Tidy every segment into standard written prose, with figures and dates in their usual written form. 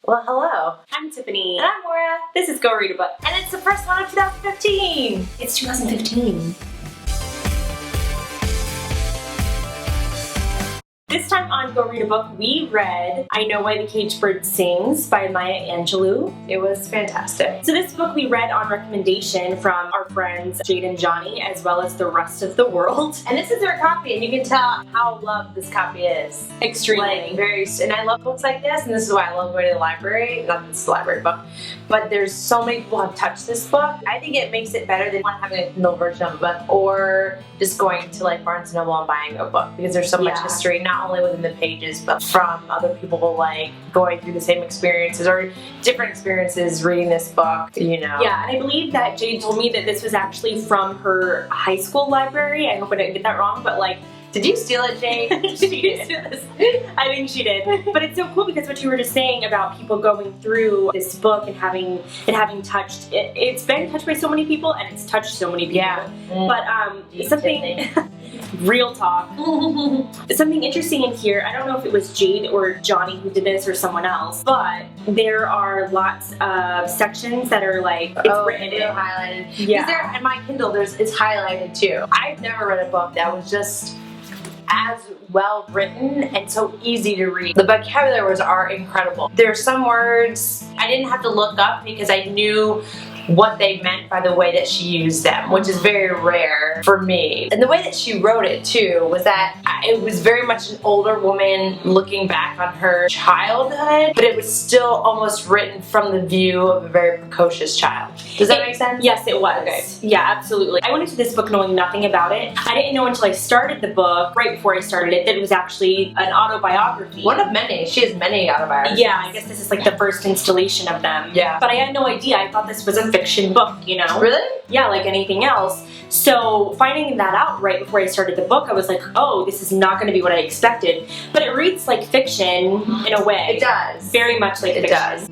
Well, hello. I'm Tiffany. And I'm Moira. This is Go Read a Book. And it's the first one of 2015. It's 2015. This time on Go Read a Book, we read I Know Why the Caged Bird Sings by Maya Angelou. It was fantastic. So this book we read on recommendation from our friends Jade and Johnny, as well as the rest of the world. And this is their copy, and you can tell how loved this copy is. Extremely. And I love books like this, and this is why I love going to the library. Not that it's a library book, but there's so many people who have touched this book. I think it makes it better than having a Kindle version of a book, or just going to like Barnes & Noble and buying a book, because there's so much history, not only within the pages, but from other people like going through the same experiences or different experiences reading this book, you know. Yeah, and I believe that Jade told me that this was actually from her high school library. I hope I didn't get that wrong, but like, did you steal it, Jade? She did. I think she did. But it's so cool because what you were just saying about people going through this book and having touched it, it's been touched by so many people, and it's touched so many people. Yeah. But something real talk. Something interesting in here, I don't know if it was Jade or Johnny who did this or someone else, but there are lots of sections that are like, it's written in. Highlighted. Yeah. There, in my Kindle, it's highlighted too. I've never read a book that was just as well written and so easy to read. The vocabulary words are incredible. There are some words I didn't have to look up because I knew what they meant by the way that she used them, which is very rare for me. And the way that she wrote it too was that it was very much an older woman looking back on her childhood, but it was still almost written from the view of a very precocious child. Does that make sense? Yes, it was. Okay. Yeah, absolutely. I went into this book knowing nothing about it. I didn't know until I started the book, right before I started it, that it was actually an autobiography. One of many. She has many autobiographies. Yeah, I guess this is like the first installation of them. Yeah. But I had no idea. I thought this was a fiction book, you know? Really? Yeah, like anything else. So finding that out right before I started the book, I was like, oh, this is not going to be what I expected. But it reads like fiction in a way. It does. Very much like fiction. It does.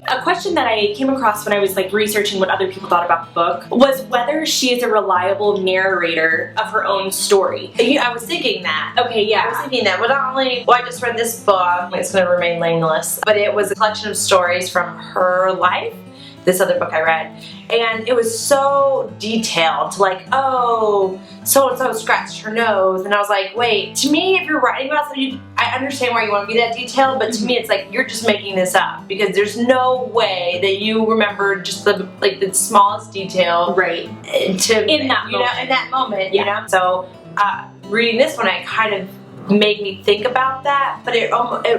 A question that I came across when I was like researching what other people thought about the book was whether she is a reliable narrator of her own story. I was thinking that. Okay, yeah. I was thinking that. But not only, I just read this book, it's going to remain nameless, but it was a collection of stories from her life. This other book I read, and it was so detailed, like, oh, so-and-so scratched her nose, and I was like, wait, to me, if you're writing about something, I understand why you want to be that detailed, but to me, it's like, you're just making this up, because there's no way that you remember just the smallest detail, right, in that moment, you know, so, reading this one, I kind of made me think about that, but it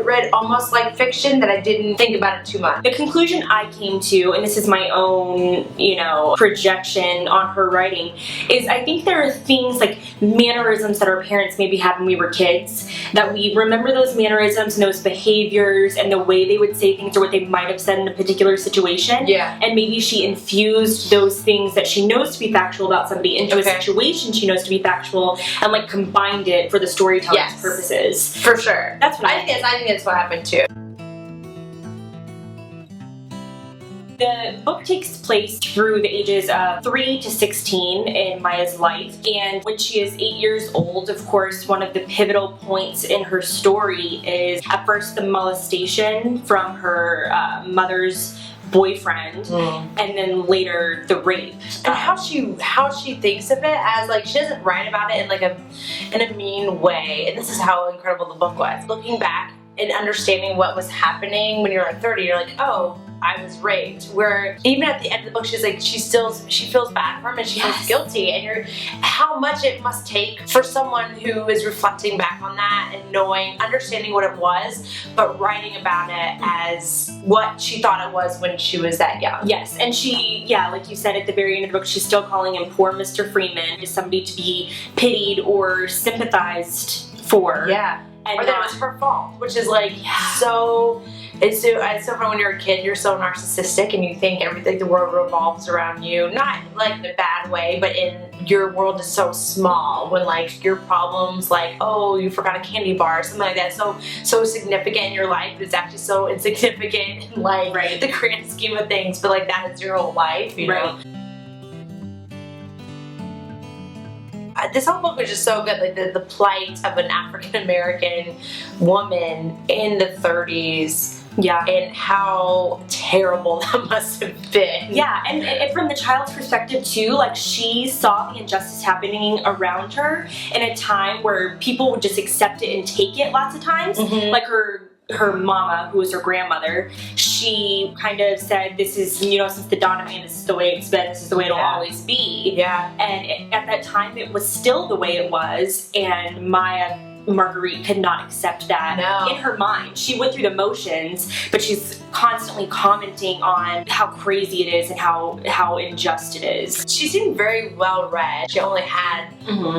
read almost like fiction that I didn't think about it too much. The conclusion I came to, and this is my own, you know, projection on her writing, is I think there are things like mannerisms that our parents maybe had when we were kids, that we remember those mannerisms and those behaviors and the way they would say things or what they might have said in a particular situation. Yeah. And maybe she infused those things that she knows to be factual about somebody into a situation she knows to be factual, and like combined it for the storytelling purposes. For sure. That's what I think that's what happened too. The book takes place through the ages of 3 to 16 in Maya's life, and when she is 8 years old, of course, one of the pivotal points in her story is at first the molestation from her mother's boyfriend, and then later the rape. And how she thinks of it as like, she doesn't write about it in a mean way, and this is how incredible the book was. Looking back and understanding what was happening when you're like 30, you're like, oh, I was raped. Where even at the end of the book, she's like, she feels bad for him and she feels guilty. And how much it must take for someone who is reflecting back on that and understanding what it was, but writing about it as what she thought it was when she was that young. Yes, and she, like you said at the very end of the book, she's still calling him poor Mr. Freeman, as somebody to be pitied or sympathized for. Yeah. Or that it was her fault, which is like so. It's so fun when you're a kid. You're so narcissistic, and you think everything, the world revolves around you. Not like in a bad way, but your world is so small. When like your problems, like, oh, you forgot a candy bar, or something like that, so significant in your life, but it's actually so insignificant in like the grand scheme of things. But like that is your whole life, you know. this whole book was just so good. Like the plight of an African American woman in the 30s. Yeah. And how terrible that must have been. Yeah, and from the child's perspective too, like she saw the injustice happening around her in a time where people would just accept it and take it lots of times. Mm-hmm. Like her mama, who was her grandmother, she kind of said, this is, you know, since the dawn of man, this is the way it's been, this is the way it'll always be. Yeah. And at that time, it was still the way it was, and Marguerite could not accept that in her mind. She went through the motions, but she's constantly commenting on how crazy it is and how unjust it is. She seemed very well read. She only had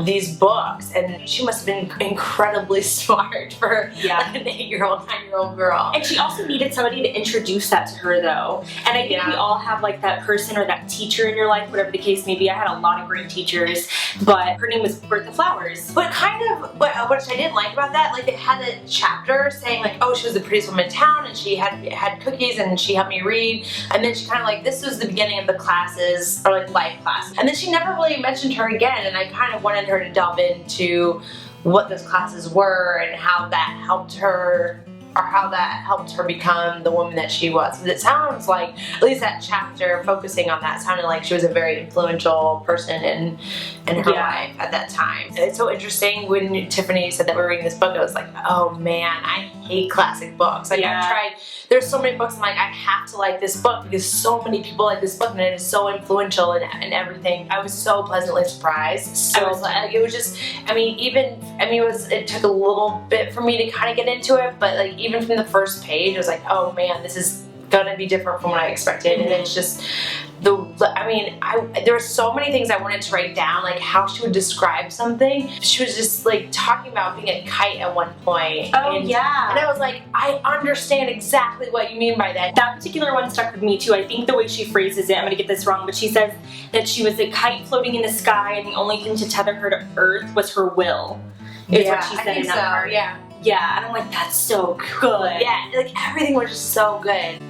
these books, and she must have been incredibly smart for like an 8-year-old, 9-year-old girl. And she also needed somebody to introduce that to her, though. And I think we all have like that person or that teacher in your life, whatever the case may be. I had a lot of great teachers, but her name was Bertha Flowers. But kind of what I didn't like about that, like they had a chapter saying like, oh, she was the prettiest woman in town, and she had cookies, and she helped me read, and then she kind of like, this was the beginning of the classes, or like life class, and then she never really mentioned her again, and I kind of wanted her to delve into what those classes were and how that helped her, or how that helped her become the woman that she was. It sounds like, at least that chapter focusing on that, sounded like she was a very influential person in her life at that time. And it's so interesting when Tiffany said that we were reading this book, I was like, oh man, I hate classic books. Like I've tried, there's so many books I'm like, I have to like this book because so many people like this book and it is so influential and everything. I was so pleasantly surprised. So it was just, it took a little bit for me to kind of get into it, but like even from the first page, I was like, oh man, this is gonna be different from what I expected. And it's just, there were so many things I wanted to write down, like how she would describe something. She was just like talking about being a kite at one point. Oh, and yeah. I was like, I understand exactly what you mean by that. That particular one stuck with me too. I think the way she phrases it, I'm gonna get this wrong, but she says that she was a kite floating in the sky and the only thing to tether her to earth was her will. Is what she said in that part. Yeah. Yeah, and I'm like, that's so good. Yeah, like everything was just so good.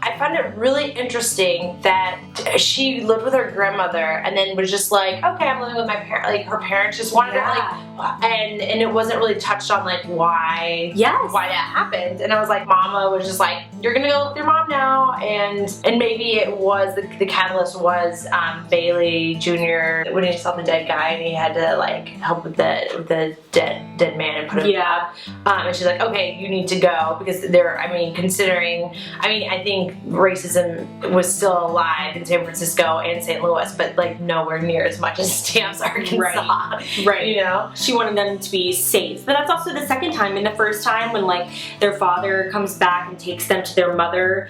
I found it really interesting that she lived with her grandmother and then was just like, okay, I'm living with my parents. Like her parents just wanted her, like, and it wasn't really touched on like why that happened. And I was like, Mama was just like, you're gonna go with your mom now, and maybe it was the catalyst was Bailey Jr. when he saw the dead guy and he had to like help with the dead man and put him up. And she's like, okay, you need to go because I think racism was still alive in San Francisco and St. Louis, but like nowhere near as much as Stamps, Arkansas. Right. You know? She wanted them to be safe. But that's also the second time. In the first time when like their father comes back and takes them to their mother,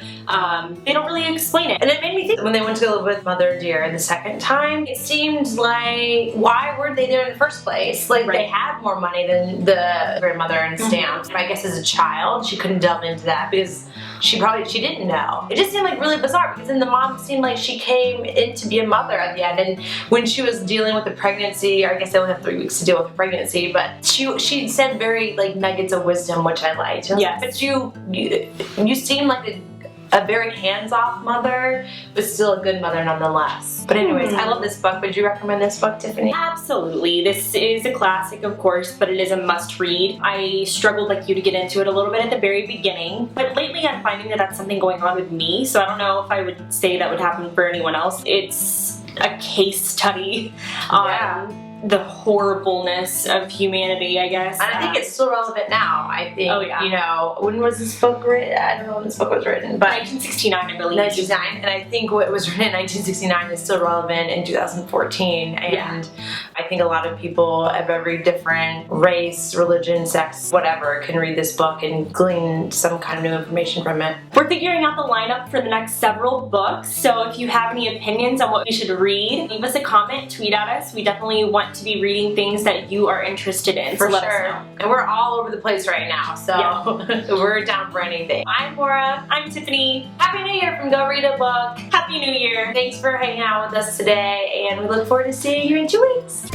they don't really explain it. And it made me think when they went to live with Mother Dear the second time, it seemed like, why were they there in the first place? Like they had more money than the grandmother and Stamps. I guess as a child, she couldn't delve into that because she didn't know. It just seemed like really bizarre because then the mom seemed like she came in to be a mother at the end, and when she was dealing with the pregnancy, or I guess they only have 3 weeks to deal with the pregnancy, but she said very like nuggets of wisdom, which I liked. Yes. But you seem like a very hands-off mother, but still a good mother nonetheless. But anyways, I love this book. Would you recommend this book, Tiffany? Absolutely. This is a classic, of course, but it is a must-read. I struggled like you to get into it a little bit at the very beginning, but lately I'm finding that that's something going on with me, so I don't know if I would say that would happen for anyone else. It's a case study on the horribleness of humanity, I guess. And I think it's still relevant now. I think, you know, when was this book written? I don't know when this book was written, but 1969, I believe. 1969, and I think what was written in 1969 is still relevant in 2014, and I think a lot of people of every different race, religion, sex, whatever, can read this book and glean some kind of new information from it. We're figuring out the lineup for the next several books, so if you have any opinions on what we should read, leave us a comment, tweet at us. We definitely want to be reading things that you are interested in. For let sure. us know. And we're all over the place right now, so we're down for anything. I'm Moira. I'm Tiffany. Happy New Year from Go Read a Book. Happy New Year. Thanks for hanging out with us today, and we look forward to seeing you in 2 weeks.